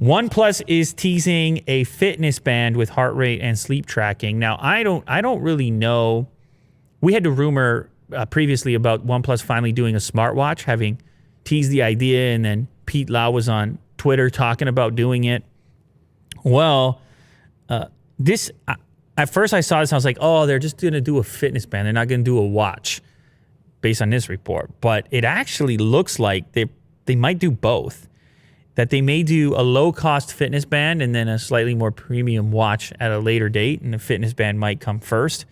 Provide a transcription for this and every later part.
OnePlus is teasing a fitness band with heart rate and sleep tracking. Now, I don't really know. We had the rumor previously about OnePlus finally doing a smartwatch, having teased the idea, and then Pete Lau was on Twitter talking about doing it. Well, this at first I saw this, I was like, oh, they're just going to do a fitness band. They're not going to do a watch based on this report. But it actually looks like they might do both. That they may do a low-cost fitness band and then a slightly more premium watch at a later date, and the fitness band might come first.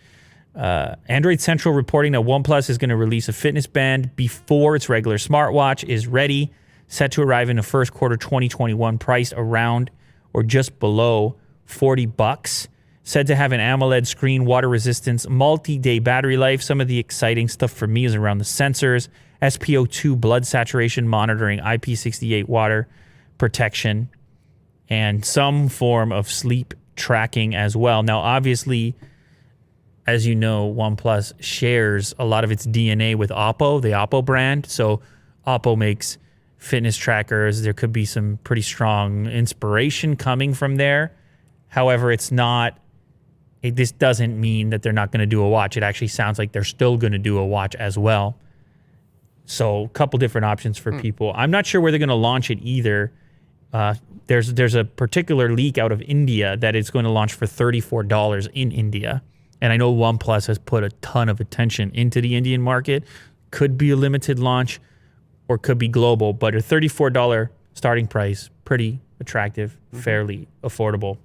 Android Central reporting that OnePlus is going to release a fitness band before its regular smartwatch is ready, set to arrive in the first quarter 2021, priced around or just below $40. Said to have an AMOLED screen, water resistance, multi-day battery life. Some of the exciting stuff for me is around the sensors, SpO2 blood saturation monitoring, IP68 water protection, and some form of sleep tracking as well. Now, obviously, as you know, OnePlus shares a lot of its DNA with Oppo, the Oppo brand. So Oppo makes fitness trackers. There could be some pretty strong inspiration coming from there. However, this doesn't mean that they're not going to do a watch. It actually sounds like they're still going to do a watch as well. So a couple different options for people. I'm not sure where they're going to launch it either. There's a particular leak out of India that it's going to launch for $34 in India. And I know OnePlus has put a ton of attention into the Indian market. Could be a limited launch or could be global, but a $34 starting price, pretty attractive, fairly affordable.